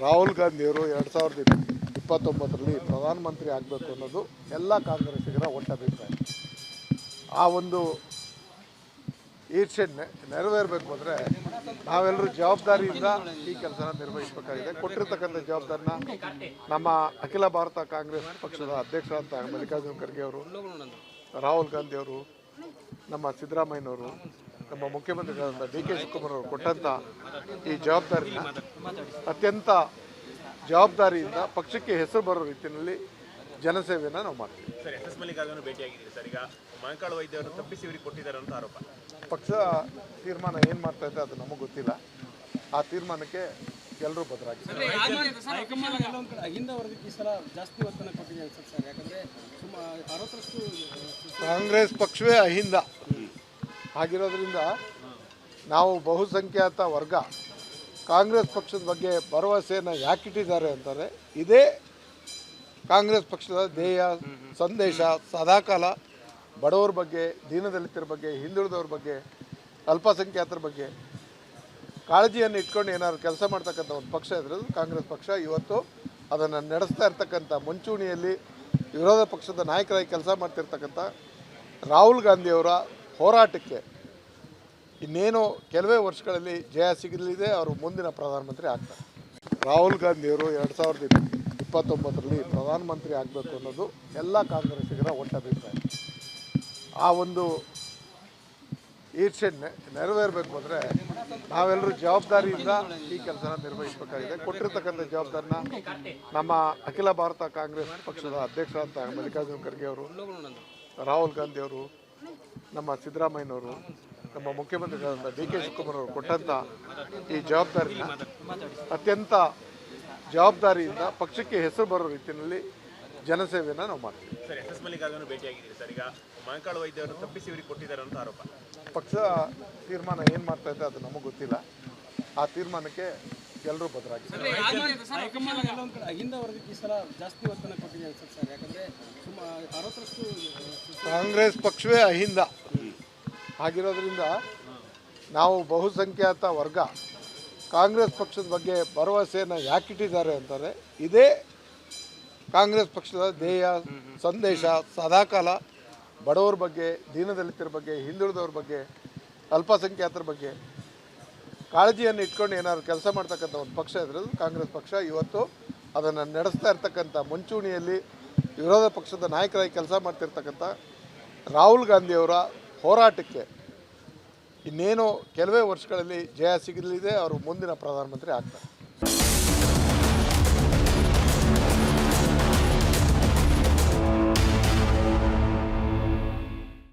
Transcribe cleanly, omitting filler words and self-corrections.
ರಾಹುಲ್ ಗಾಂಧಿಯವರು 2029ರಲ್ಲಿ ಪ್ರಧಾನಮಂತ್ರಿ ಆಗಬೇಕು ಅನ್ನೋದು ಎಲ್ಲ ಕಾಂಗ್ರೆಸ್ಸಿಗರ ಒಟ್ಟಭಿಪ್ರಾಯ. ಆ ಒಂದು ಈರ್ಷೆ ನೆರವೇರಬೇಕು ಅಂದರೆ ನಾವೆಲ್ಲರೂ ಜವಾಬ್ದಾರಿಯಿಂದ ಈ ಕೆಲಸನ ನಿರ್ವಹಿಸಬೇಕಾಗಿದೆ. ಕೊಟ್ಟಿರ್ತಕ್ಕಂಥ ಜವಾಬ್ದಾರಿನ ನಮ್ಮ ಅಖಿಲ ಭಾರತ ಕಾಂಗ್ರೆಸ್ ಪಕ್ಷದ ಅಧ್ಯಕ್ಷರಾದ ಮಲ್ಲಿಕಾರ್ಜುನ ಖರ್ಗೆ ಅವರು, ರಾಹುಲ್ ಗಾಂಧಿಯವರು, ನಮ್ಮ ಸಿದ್ದರಾಮಯ್ಯನವರು, ನಮ್ಮ ಮುಖ್ಯಮಂತ್ರಿಗಳಾದ ಡಿ ಕೆ ಶಿವಕುಮಾರ್ ಅವರು ಕೊಟ್ಟಂಥ ಈ ಜವಾಬ್ದಾರಿನ ಅತ್ಯಂತ ಜವಾಬ್ದಾರಿಯಿಂದ ಪಕ್ಷಕ್ಕೆ ಹೆಸರು ಬರೋ ರೀತಿಯಲ್ಲಿ ಜನಸೇವೆಯನ್ನು ನಾವು ಮಾಡ್ತೀವಿ. ಸರ್, ಎಸ್ ಮಲ್ಲಿಕಾರ್ಜುನ ಭೇಟಿಯಾಗಿದ್ದೀರಿ ಸರ್. ಈಗ ಮಂಕಾಳು ವೈದ್ಯರು ತಪ್ಪಿಸಿ ಇವರಿಗೆ ಕೊಟ್ಟಿದ್ದಾರೆ ಅಂತ ಆರೋಪ. ಪಕ್ಷ ತೀರ್ಮಾನ ಏನು ಮಾಡ್ತಾ ಇದೆ ಅದು ನಮಗೆ ಗೊತ್ತಿಲ್ಲ. ಆ ತೀರ್ಮಾನಕ್ಕೆ ಎಲ್ಲರೂ ಬದ್ಧರಾಗಿದ್ದಾರೆ. ಕಾಂಗ್ರೆಸ್ ಪಕ್ಷವೇ ಅಹಿಂದ ಆಗಿರೋದ್ರಿಂದ ನಾವು ಬಹುಸಂಖ್ಯಾತ ವರ್ಗ ಕಾಂಗ್ರೆಸ್ ಪಕ್ಷದ ಬಗ್ಗೆ ಭರವಸೆಯನ್ನು ಯಾಕಿಟ್ಟಿದ್ದಾರೆ ಅಂತಾರೆ. ಇದೇ ಕಾಂಗ್ರೆಸ್ ಪಕ್ಷದ ಧ್ಯೇಯ ಸಂದೇಶ. ಸದಾಕಾಲ ಬಡವರ ಬಗ್ಗೆ, ದೀನದಲಿತರ ಬಗ್ಗೆ, ಹಿಂದುಳಿದವ್ರ ಬಗ್ಗೆ, ಅಲ್ಪಸಂಖ್ಯಾತರ ಬಗ್ಗೆ ಕಾಳಜಿಯನ್ನು ಇಟ್ಕೊಂಡು ಏನಾದ್ರು ಕೆಲಸ ಮಾಡ್ತಕ್ಕಂಥ ಒಂದು ಪಕ್ಷ ಇದ್ರದ್ದು ಕಾಂಗ್ರೆಸ್ ಪಕ್ಷ. ಇವತ್ತು ಅದನ್ನು ನಡೆಸ್ತಾ ಇರ್ತಕ್ಕಂಥ ಮುಂಚೂಣಿಯಲ್ಲಿ ವಿರೋಧ ಪಕ್ಷದ ನಾಯಕರಾಗಿ ಕೆಲಸ ಮಾಡ್ತಿರ್ತಕ್ಕಂಥ ರಾಹುಲ್ ಗಾಂಧಿಯವರ ಹೋರಾಟಕ್ಕೆ ಇನ್ನೇನು ಕೆಲವೇ ವರ್ಷಗಳಲ್ಲಿ ಜಯ ಸಿಗಲಿದೆ. ಅವರು ಮುಂದಿನ ಪ್ರಧಾನಮಂತ್ರಿ ಆಗ್ತಾರೆ. ರಾಹುಲ್ ಗಾಂಧಿಯವರು 2029ರಲ್ಲಿ ಪ್ರಧಾನಮಂತ್ರಿ ಆಗಬೇಕು ಅನ್ನೋದು ಎಲ್ಲ ಕಾಂಗ್ರೆಸ್ಸಿಗರ ಒಟ್ಟಭಿಪ್ರಾಯ. ಆ ಒಂದು ಈರ್ಷೆ ನೆರವೇರಬೇಕು ಅಂದರೆ ನಾವೆಲ್ಲರೂ ಜವಾಬ್ದಾರಿಯಿಂದ ಈ ಕೆಲಸನ ನಿರ್ವಹಿಸಬೇಕಾಗಿದೆ. ಕೊಟ್ಟಿರ್ತಕ್ಕಂಥ ಜವಾಬ್ದಾರಿನ ನಮ್ಮ ಅಖಿಲ ಭಾರತ ಕಾಂಗ್ರೆಸ್ ಪಕ್ಷದ ಅಧ್ಯಕ್ಷರಾದ ಮಲ್ಲಿಕಾರ್ಜುನ ಖರ್ಗೆ ಅವರು, ರಾಹುಲ್ ಗಾಂಧಿಯವರು, ನಮ್ಮ ಸಿದ್ದರಾಮಯ್ಯನವರು, ನಮ್ಮ ಮುಖ್ಯಮಂತ್ರಿಗಳಾದ ಡಿ ಕೆ ಶಿವಕುಮಾರ್ ಅವರು ಕೊಟ್ಟಂಥ ಈ ಜವಾಬ್ದಾರಿನ ಅತ್ಯಂತ ಜವಾಬ್ದಾರಿಯಿಂದ ಪಕ್ಷಕ್ಕೆ ಹೆಸರು ಬರೋ ರೀತಿಯಲ್ಲಿ ಜನಸೇವೆಯನ್ನು ನಾವು ಮಾಡ್ತೀವಿ. ಸರ್, ಎಸ್ ಮಲ್ಲಿಕಾರ್ಜುನ ಭೇಟಿಯಾಗಿದ್ದೀರಿ ಸರ್. ಈಗ ಮಂಕಾಳು ವೈದ್ಯರು ತಪ್ಪಿಸಿ ಇವರಿಗೆ ಕೊಟ್ಟಿದ್ದಾರೆ ಅಂತ ಆರೋಪ. ಪಕ್ಷ ತೀರ್ಮಾನ ಏನು ಮಾಡ್ತಾ ಇದೆ ಅದು ನಮಗೆ ಗೊತ್ತಿಲ್ಲ. ಆ ತೀರ್ಮಾನಕ್ಕೆ ಎಲ್ಲರೂ ಬದ್ಧರಾಗಿದ್ದಾರೆ. ಕಾಂಗ್ರೆಸ್ ಪಕ್ಷವೇ ಅಹಿಂದ ಆಗಿರೋದ್ರಿಂದ ನಾವು ಬಹುಸಂಖ್ಯಾತ ವರ್ಗ ಕಾಂಗ್ರೆಸ್ ಪಕ್ಷದ ಬಗ್ಗೆ ಭರವಸೆಯನ್ನು ಯಾಕಿಟ್ಟಿದ್ದಾರೆ ಅಂತಾರೆ. ಇದೇ ಕಾಂಗ್ರೆಸ್ ಪಕ್ಷದ ಧ್ಯೇಯ ಸಂದೇಶ. ಸದಾಕಾಲ ಬಡವರ ಬಗ್ಗೆ, ದೀನದಲಿತರ ಬಗ್ಗೆ, ಹಿಂದುಳಿದವ್ರ ಬಗ್ಗೆ, ಅಲ್ಪಸಂಖ್ಯಾತರ ಬಗ್ಗೆ ಕಾಳಜಿಯನ್ನು ಇಟ್ಕೊಂಡು ಏನಾದ್ರು ಕೆಲಸ ಮಾಡ್ತಕ್ಕಂಥ ಒಂದು ಪಕ್ಷ ಇದ್ರದ್ದು ಕಾಂಗ್ರೆಸ್ ಪಕ್ಷ. ಇವತ್ತು ಅದನ್ನು ನಡೆಸ್ತಾ ಇರ್ತಕ್ಕಂಥ ಮುಂಚೂಣಿಯಲ್ಲಿ ವಿರೋಧ ಪಕ್ಷದ ನಾಯಕರಾಗಿ ಕೆಲಸ ಮಾಡ್ತಿರ್ತಕ್ಕಂಥ ರಾಹುಲ್ ಗಾಂಧಿಯವರ ಹೋರಾಟಕ್ಕೆ ಇನ್ನೇನು ಕೆಲವೇ ವರ್ಷಗಳಲ್ಲಿ ಜಯ ಸಿಗಲಿದೆ. ಅವರು ಮುಂದಿನ ಪ್ರಧಾನಮಂತ್ರಿ ಆಗ್ತಾರೆ.